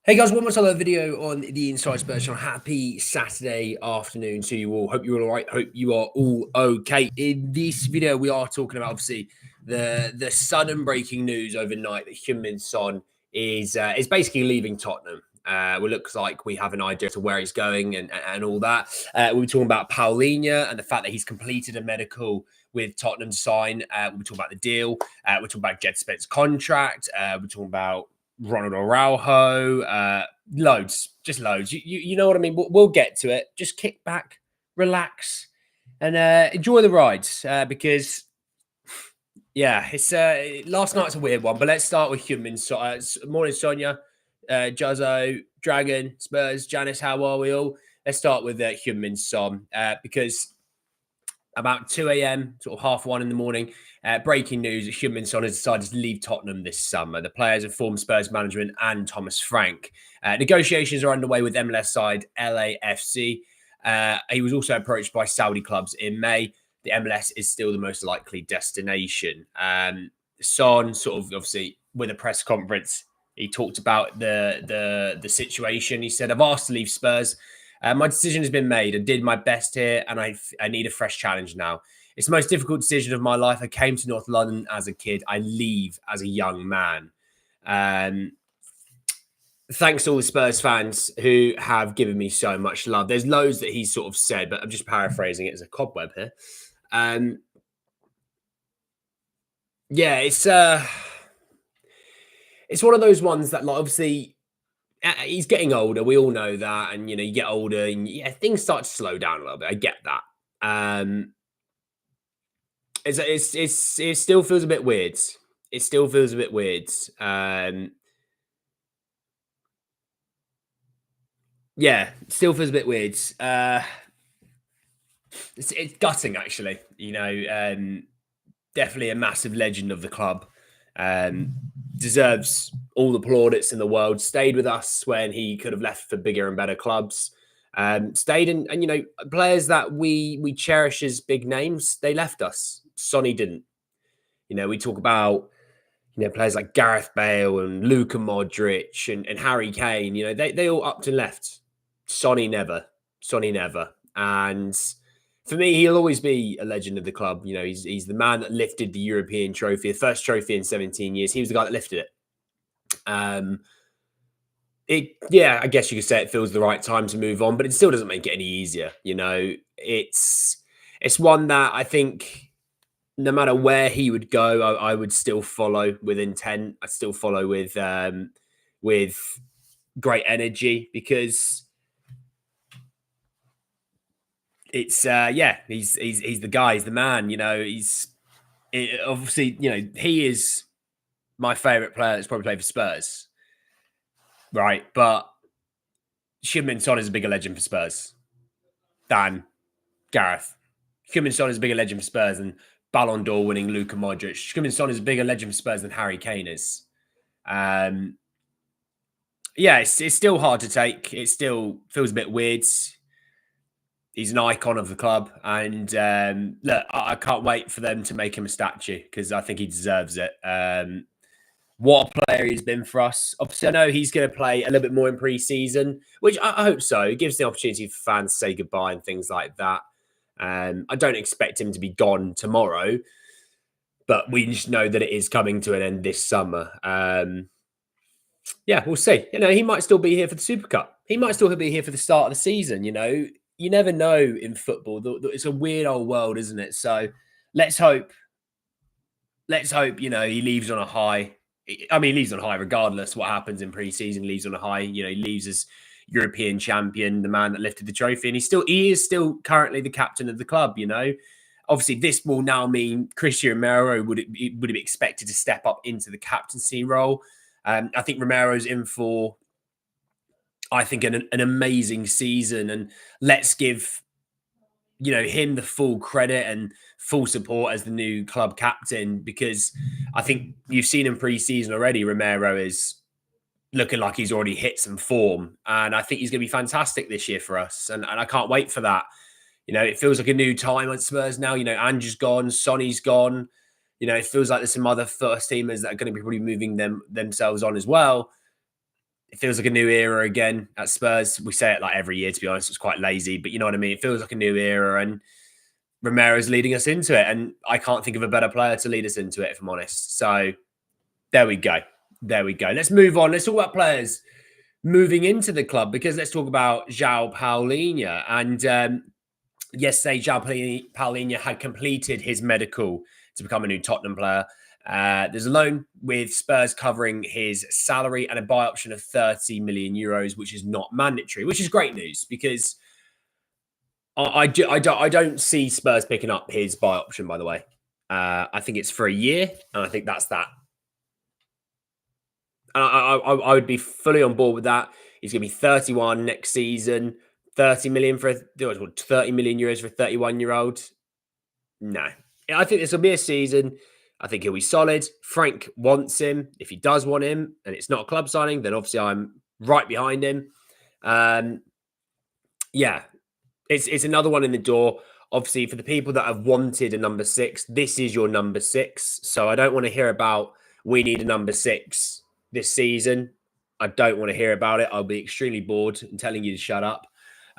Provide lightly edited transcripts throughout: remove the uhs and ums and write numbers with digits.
Hey guys, one more time a video on the Inside Spurs channel. Happy Saturday afternoon to you all. Hope you're all right. Hope you are all okay. In this video, we are talking about obviously the sudden breaking news overnight that Heung-min is basically leaving Tottenham. Well, looks like we have an idea to where he's going and all that. We'll be talking about Palhinha and the fact that he's completed a medical with Tottenham to sign. We'll be talking about the deal. We'll talk about Djed Spence contract. We're talking about Ronald Araujo, just loads. You know what I mean? We'll get to it. Just kick back, relax, and enjoy the rides because, yeah, it's last night's a weird one. But let's start with Heung-min. Morning, Sonia, Juzzo, Dragon, Spurs, Janice. How are we all? Let's start with Heung-min Son because about 2 a.m., sort of 1:30 in the morning, breaking news that Heung-min Son has decided to leave Tottenham this summer. The players have informed Spurs management and Thomas Frank. Negotiations are underway with MLS side LAFC. He was also approached by Saudi clubs in May. The MLS is still the most likely destination. Son sort of obviously with a press conference, he talked about the situation. He said, "I've asked to leave Spurs. My decision has been made. I did my best here, and I need a fresh challenge now. It's the most difficult decision of my life. I came to North London as a kid. I leave as a young man." Thanks to all the Spurs fans who have given me so much love. There's loads that he's sort of said, but I'm just paraphrasing it as a cobweb here. Yeah, it's one of those ones that, like, obviously, he's getting older. We all know that, and you get older, and things start to slow down a little bit. I get that. It still feels a bit weird. It still feels a bit weird. Yeah, it still feels a bit weird. It's gutting, actually. Definitely a massive legend of the club. Deserves all the plaudits in the world. Stayed with us when he could have left for bigger and better clubs. Stayed and players that we cherish as big names, they left us. Sonny didn't. We talk about players like Gareth Bale and Luka Modric and Harry Kane. They all upped and left. Sonny never. And for me, he'll always be a legend of the club. He's the man that lifted the European trophy, the first trophy in 17 years. He was the guy that lifted it. I guess you could say it feels the right time to move on, but it still doesn't make it any easier. It's one that I think no matter where he would go, I would still follow with intent. I'd still follow with great energy because it's he's the guy, he's the man. Obviously he is my favorite player that's probably played for Spurs, right? But Heung-min Son is a bigger legend for Spurs than Gareth. Heung-min Son is a bigger legend for Spurs than Ballon d'Or winning Luka Modric. Heung-min Son is a bigger legend for Spurs than Harry Kane is. It's still hard to take. It still feels a bit weird. He's an icon of the club. And look, I can't wait for them to make him a statue because I think he deserves it. What a player he's been for us. Obviously, I know he's going to play a little bit more in pre-season, which I hope so. It gives the opportunity for fans to say goodbye and things like that. I don't expect him to be gone tomorrow, but we just know that it is coming to an end this summer. We'll see. He might still be here for the Super Cup. He might still be here for the start of the season. You never know in football. It's a weird old world, isn't it? So let's hope. He leaves on a high. I mean, he leaves on a high regardless what happens in pre-season. Leaves on a high. He leaves as European champion, the man that lifted the trophy, and he is still currently the captain of the club. Obviously, this will now mean Cristian Romero would have expected to step up into the captaincy role. I think Romero's in for, I think, an amazing season, and let's give him the full credit and full support as the new club captain, because I think you've seen in pre-season already, Romero is looking like he's already hit some form, and I think he's going to be fantastic this year for us, and I can't wait for that. It feels like a new time at Spurs now. Ange's gone, Sonny's gone. It feels like there's some other first teamers that are going to be probably moving themselves on as well. It feels like a new era again at Spurs. We say it like every year, to be honest. It's quite lazy, but you know what I mean? It feels like a new era, and Romero's leading us into it. And I can't think of a better player to lead us into it, if I'm honest. So there we go. There we go. Let's move on. Let's talk about players moving into the club, because let's talk about João Palhinha. And yesterday, João Palhinha had completed his medical to become a new Tottenham player. There's a loan with Spurs covering his salary and a buy option of 30 million euros, which is not mandatory, which is great news, because I don't see Spurs picking up his buy option, by the way. I think it's for a year, and I think that's that. I would be fully on board with that. He's going to be 31 next season. 30 million for 30 million euros for a 31-year-old. No, I think this will be a season. I think he'll be solid. Frank wants him. If he does want him, and it's not a club signing, then obviously I'm right behind him. Yeah, it's another one in the door. Obviously, for the people that have wanted a number 6, this is your number 6. So I don't want to hear about we need a number 6 this season. I don't want to hear about it. I'll be extremely bored and telling you to shut up.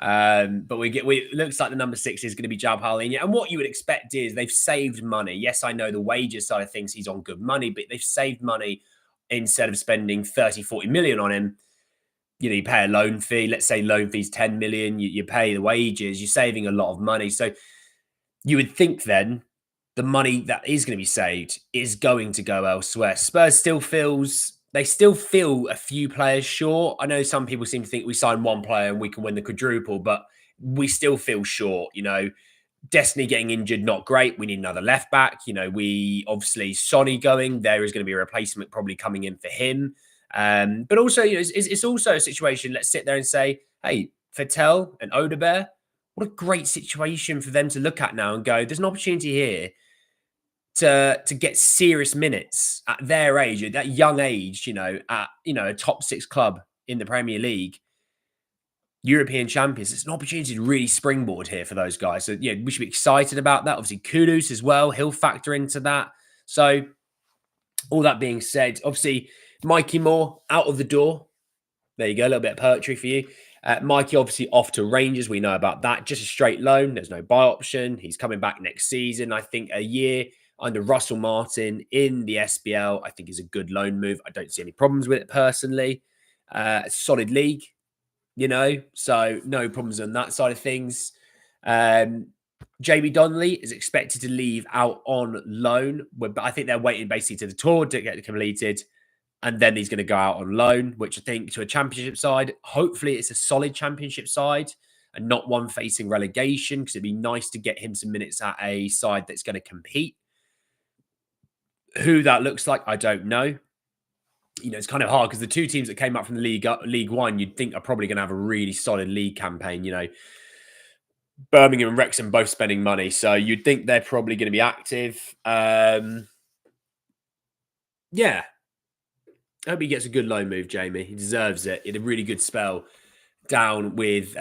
But it looks like the number 6 is going to be João Palhinha. And what you would expect is they've saved money. Yes, I know the wages side of things, he's on good money, but they've saved money. Instead of spending 30, 40 million on him, you pay a loan fee. Let's say loan fee's 10 million. You pay the wages. You're saving a lot of money. So you would think then the money that is going to be saved is going to go elsewhere. Spurs still feel a few players short. I know some people seem to think we sign one player and we can win the quadruple, but we still feel short. Destiny getting injured, not great. We need another left back. We obviously Sonny going. There is going to be a replacement probably coming in for him. But also, it's also a situation. Let's sit there and say, hey, Fattel and Odebear, what a great situation for them to look at now and go, there's an opportunity here to get serious minutes at their age, at that young age, at a top 6 club in the Premier League, European champions. It's an opportunity to really springboard here for those guys. So yeah, we should be excited about that. Obviously, Kudus as well. He'll factor into that. So all that being said, obviously, Mikey Moore out of the door. There you go, a little bit of poetry for you. Mikey obviously off to Rangers. We know about that. Just a straight loan. There's no buy option. He's coming back next season. I think a year under Russell Martin in the SBL, I think is a good loan move. I don't see any problems with it personally. Solid league, so no problems on that side of things. Jamie Donnelly is expected to leave out on loan, but I think they're waiting basically to the tour to get completed. And then he's going to go out on loan, which I think to a championship side, hopefully it's a solid championship side and not one facing relegation, because it'd be nice to get him some minutes at a side that's going to compete. Who that looks like, I don't know. It's kind of hard because the two teams that came up from the League One, you'd think are probably going to have a really solid league campaign. Birmingham and Wrexham both spending money, so you'd think they're probably going to be active. Yeah. I hope he gets a good loan move, Jamie. He deserves it. He had a really good spell down with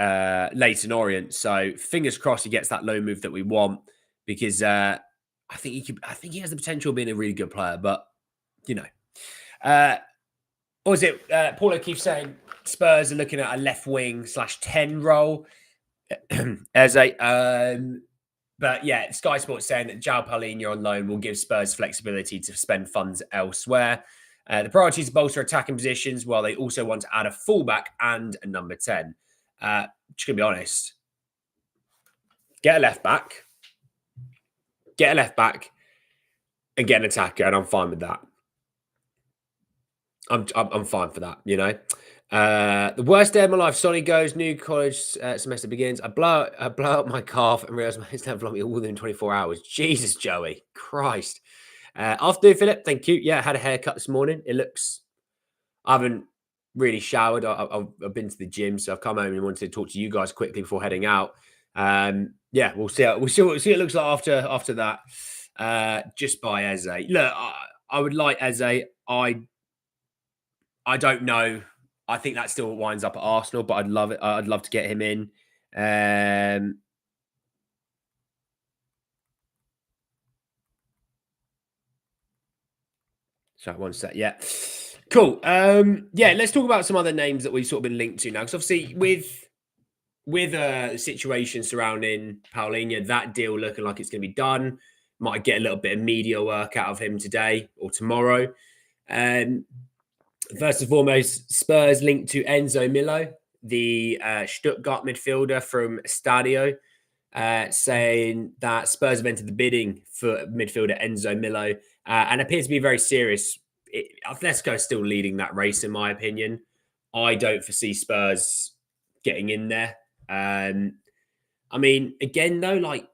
Leyton Orient. So fingers crossed he gets that loan move that we want, because I think he has the potential of being a really good player. But what was it? Paulo keeps saying Spurs are looking at a left wing /10 role as but yeah, Sky Sports saying that João Palhinha on loan will give Spurs flexibility to spend funds elsewhere. The priority is to bolster attacking positions, while they also want to add a fullback and a number 10. Just going to be honest, get a left back, and get an attacker, and I'm fine with that. I'm fine for that, The worst day of my life. Sonny goes, new college semester begins. I blow out my calf and realize my hands never blow me all within 24 hours. Jesus, Joey. Christ. Afternoon, Philip. Thank you. Yeah, I had a haircut this morning. I haven't really showered. I've been to the gym, so I've come home and wanted to talk to you guys quickly before heading out. Yeah, we'll see what it looks like after that. Just by Eze. Look, I would like Eze. I don't know. I think that still winds up at Arsenal, but I'd love it. I'd love to get him in. Sorry, one sec. Yeah. Cool. Yeah, let's talk about some other names that we've sort of been linked to now. Because obviously, with the situation surrounding Palhinha, that deal looking like it's going to be done. Might get a little bit of media work out of him today or tomorrow. Um, First and foremost, Spurs linked to Enzo Milo, the Stuttgart midfielder from Stadio, saying that Spurs have entered the bidding for midfielder Enzo Milo and appears to be very serious. Atletico still leading that race, in my opinion. I don't foresee Spurs getting in there. I mean, again, though, like,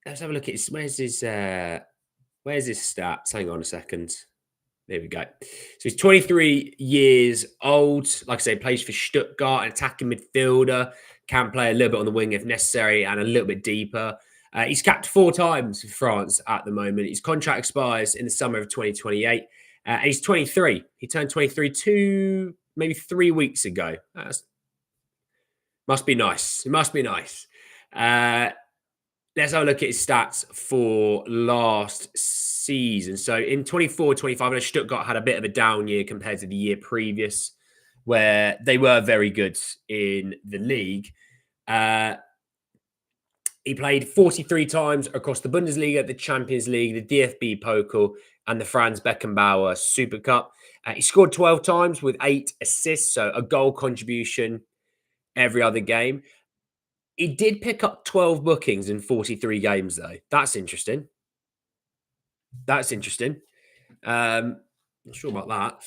let's have a look at his, where's his stats? Hang on a second. There we go. So he's 23 years old. Like I say, plays for Stuttgart, an attacking midfielder, can play a little bit on the wing if necessary and a little bit deeper. He's capped 4 times for France at the moment. His contract expires in the summer of 2028. And he's 23. He turned 23 maybe 3 weeks ago. Must be nice. It must be nice. Let's have a look at his stats for last season. So in 24-25, I know Stuttgart had a bit of a down year compared to the year previous, where they were very good in the league. He played 43 times across the Bundesliga, the Champions League, the DFB Pokal, and the Franz Beckenbauer Super Cup. He scored 12 times with 8 assists, so a goal contribution every other game. He did pick up 12 bookings in 43 games, though. That's interesting. That's interesting. Not sure about that.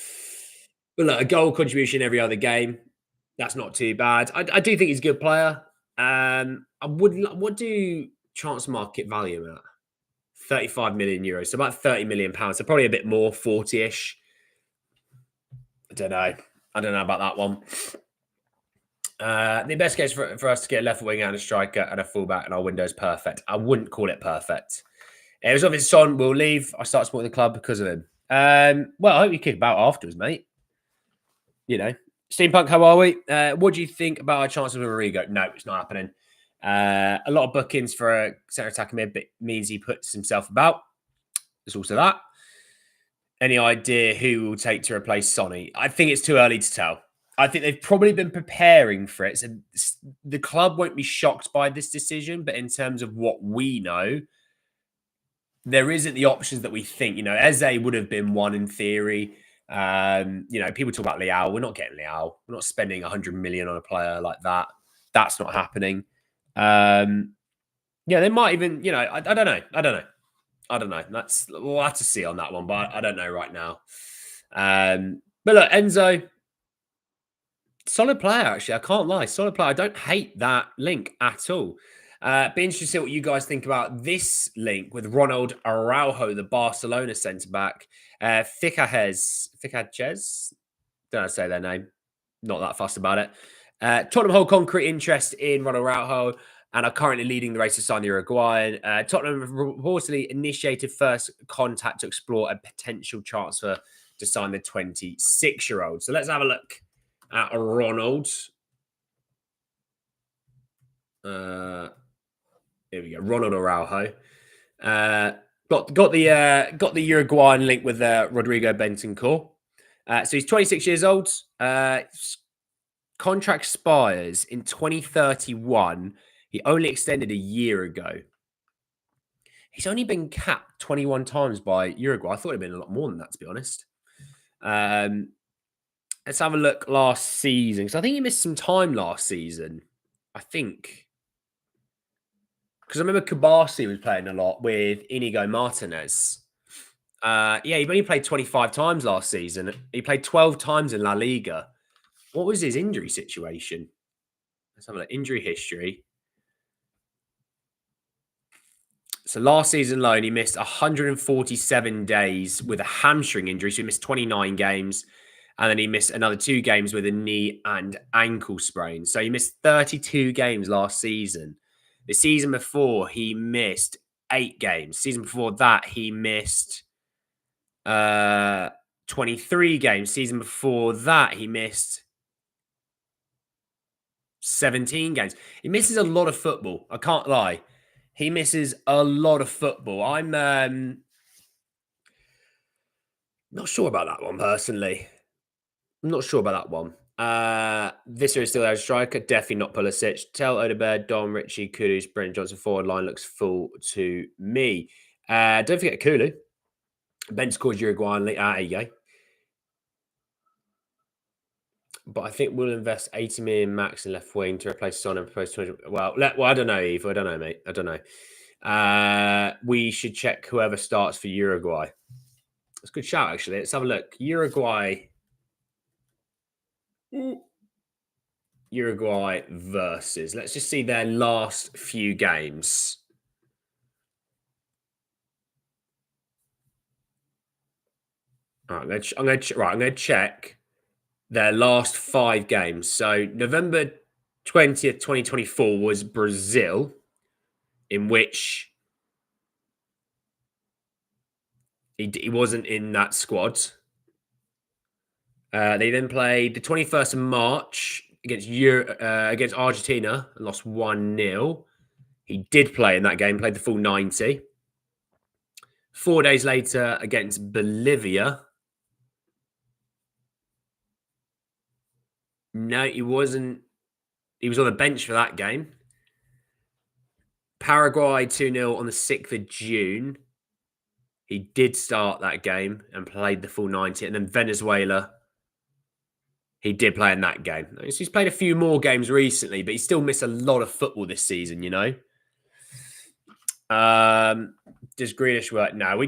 But look, a goal contribution every other game. That's not too bad. I do think he's a good player. What do chance market value him at? 35 million euros. So about 30 million pounds. So probably a bit more, 40-ish. I don't know about that one. The best case for us to get a left wing and a striker and a fullback, and our window is perfect. I wouldn't call it perfect. It was obviously Son will leave. I start supporting the club because of him. Well, I hope you kick about afterwards, mate. You know, Steampunk, how are we? What do you think about our chances with Rodrigo? No, it's not happening. A lot of bookings for a centre attacking mid, but means he puts himself about. There's also that. Any idea who will take to replace Sonny? I think it's too early to tell. I think they've probably been preparing for it. So the club won't be shocked by this decision, but in terms of what we know, there isn't the options that we think. You know, Eze would have been one in theory. You know, people talk about Leao. We're not getting Leao. We're not spending 100 million on a player like that. That's not happening. Yeah, they might even, you know, I don't know. I don't know. We'll have to see on that one, but I don't know right now. But look, Enzo, solid player, actually. I can't lie. Solid player. I don't hate that link at all. Be interested to see what you guys think about this link with Ronald Araujo, the Barcelona centre-back. Ficades. Don't know how to say their name. Not that fussed about it. Tottenham hold concrete interest in Ronald Araujo and are currently leading the race to sign the Uruguayan. Tottenham have reportedly initiated first contact to explore a potential transfer to sign the 26-year-old. So let's have a look at Ronald. Here we go, Ronald Araujo. Got the Uruguayan link with Rodrigo Bentancur. So he's 26 years old. Contract expires in 2031. He only extended a year ago. He's only been capped 21 times by Uruguay. I thought it'd been a lot more than that, to be honest. Let's have a look last season, because I think he missed some time last season. I think. Because I remember Kabasi was playing a lot with Inigo Martinez. Yeah, he only played 25 times last season. He played 12 times in La Liga. What was his injury situation? Let's have a look. Injury history. So last season alone, he missed 147 days with a hamstring injury. So he missed 29 games. And then he missed another 2 games with a knee and ankle sprain. So he missed 32 games last season. The season before, he missed 8 games. Season before that, he missed 23 games. Season before that, he missed 17 games. He misses a lot of football. I can't lie. He misses a lot of football. I'm Not sure about that one personally. I'm not sure about that one. Visser is still our striker. Definitely not Pulisic. Tell Odegaard, Dom, Richie, Kudus, Brendan Johnson forward line looks full to me. Don't forget Kulu. Ben scores Uruguayan league. There you go. But I think we'll invest 80 million max in left wing to replace Son and propose 20. Well, I don't know, Eve. I don't know, mate. I don't know. We should check whoever starts for Uruguay. That's a good shout, actually. Let's have a look. Uruguay versus. Let's just see their last few games. All right, I'm going to check their last 5 games. So November 20th, 2024 was Brazil, in which he wasn't in that squad. They then played the 21st of March against Argentina and lost 1-0. He did play in that game, played the full 90. 4 days later against Bolivia. No, he wasn't. He was on the bench for that game. Paraguay 2-0 on the 6th of June. He did start that game and played the full 90. And then Venezuela, he did play in that game. So he's played a few more games recently, but he still missed a lot of football this season, you know. Does Grealish work? No,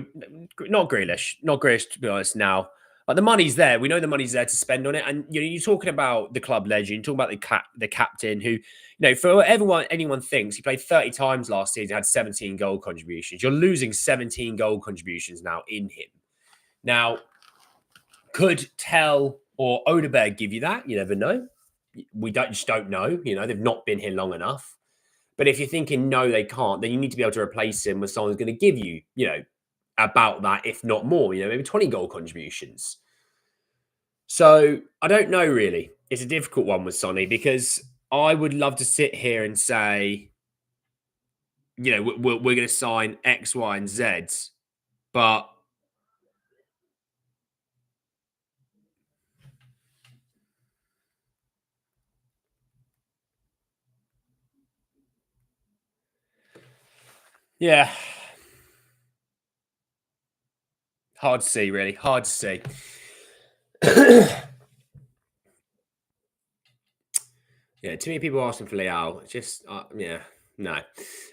not Grealish to be honest. Now, like the money's there. We know the money's there to spend on it, and you know you're talking about the club legend, you're talking about the captain, who for anyone thinks he played 30 times last season, had 17 goal contributions. You're losing 17 goal contributions now in him. Now, could Tell or Odegaard give you that? You never know. We just don't know. You know they've not been here long enough. But if you're thinking, no, they can't, then you need to be able to replace him with someone who's going to give you, about that, if not more, maybe 20 goal contributions. So I don't know, really. It's a difficult one with Sonny because I would love to sit here and say, we're going to sign X, Y, and Z. But yeah, hard to see, really. Hard to see. Yeah, too many people asking for Leao. Just, no.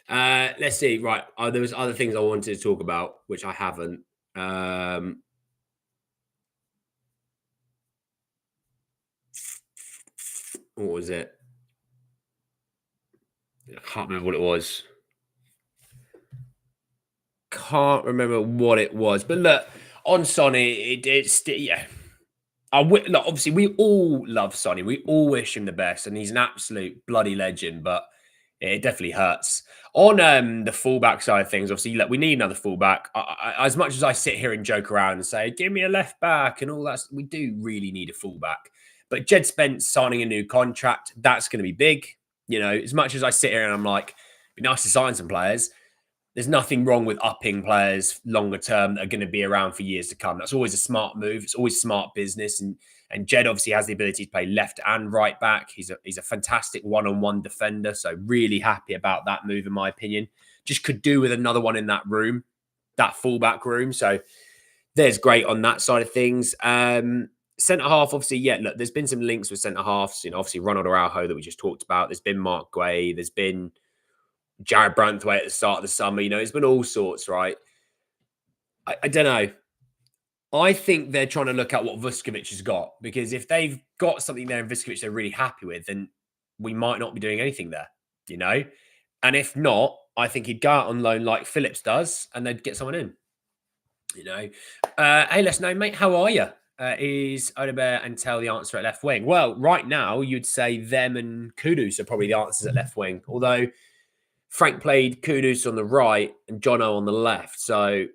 Let's see. Right. There was other things I wanted to talk about, which I haven't. What was it? I can't remember what it was. Can't remember what it was. But look, on Sonny, it's yeah. Look, obviously, we all love Sonny. We all wish him the best, and he's an absolute bloody legend. But it definitely hurts. On the fullback side of things, obviously, look, we need another fullback. As much as I sit here and joke around and say, "Give me a left back" and all that, we do really need a fullback. But Djed Spence signing a new contract, that's going to be big. As much as I sit here and I'm like, it'd be nice to sign some players. There's nothing wrong with upping players longer term that are going to be around for years to come. That's always a smart move. It's always smart business. And Djed obviously has the ability to play left and right back. He's a fantastic one-on-one defender. So really happy about that move, in my opinion. Just could do with another one in that room, that fullback room. So there's great on that side of things. Centre half, obviously, look, there's been some links with centre halves. Obviously Ronald Araujo that we just talked about. There's been Mark Guay. There's been Jared Branthwaite at the start of the summer. It's been all sorts, right? I don't know. I think they're trying to look at what Vuskovic has got, because if they've got something there in Vuskovic they're really happy with, then we might not be doing anything there, And if not, I think he'd go out on loan like Phillips does, and they'd get someone in, Hey, let's know, mate. How are you? Is Odegaard and Tell the answer at left wing? Well, right now, you'd say them and Kudus are probably the answers at left wing, although Frank played Kudus on the right and Jono on the left. So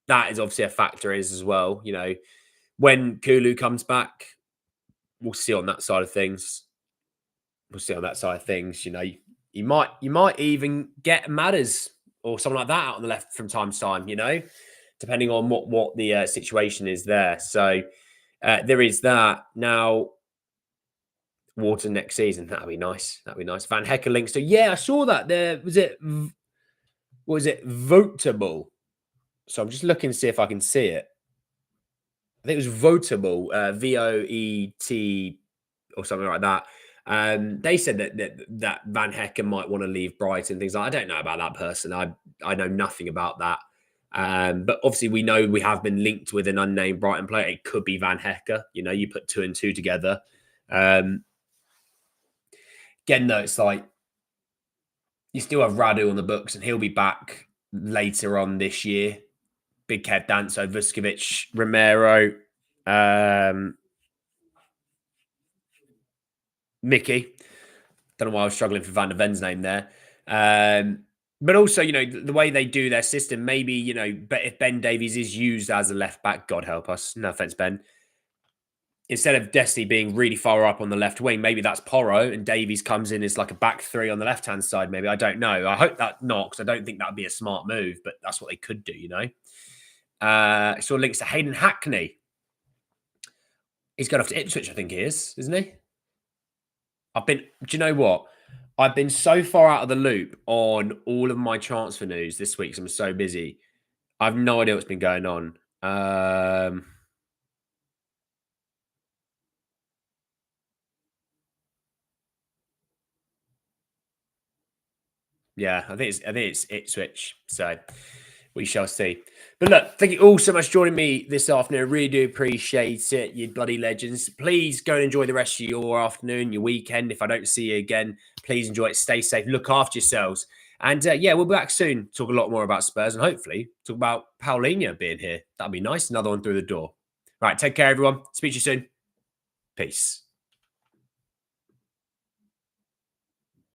that is obviously a factor as well. When Kulu comes back, we'll see on that side of things. You might even get Matters or someone like that out on the left from time to time, depending on what the situation is there. So there is that. Now, Water next season. That'd be nice. That'd be nice. Van Hecker links to, yeah, I saw that. There was it. What was it? Votable. So I'm just looking to see if I can see it. I think it was votable. VOET or something like that. They said that Van Hecken might want to leave Brighton. Things like I don't know about that person. I know nothing about that. But obviously we know we have been linked with an unnamed Brighton player. It could be Van Hecker. You know, you put 2 and 2 together. Again, though, it's like you still have Radu on the books, and he'll be back later on this year. Big Kev Danso, Vuskovic, Romero, Mickey. Don't know why I was struggling for Van der Ven's name there. But also, you know, the way they do their system, maybe, you know, but if Ben Davies is used as a left back, God help us, no offense, Ben. Instead of Destiny being really far up on the left wing, maybe that's Porro and Davies comes in as like a back 3 on the left-hand side, maybe. I don't know. I hope that not, because I don't think that would be a smart move, but that's what they could do, you know. Saw links to Hayden Hackney. He's going off to Ipswich, I think he is, isn't he? Do you know what? I've been so far out of the loop on all of my transfer news this week because I'm so busy. I have no idea what's been going on. Yeah, I think it's Ipswich. So we shall see. But look, thank you all so much for joining me this afternoon. I really do appreciate it, you bloody legends. Please go and enjoy the rest of your afternoon, your weekend. If I don't see you again, please enjoy it. Stay safe. Look after yourselves. And yeah, we'll be back soon. Talk a lot more about Spurs and hopefully talk about Palhinha being here. That'd be nice. Another one through the door. Right, take care, everyone. Speak to you soon. Peace.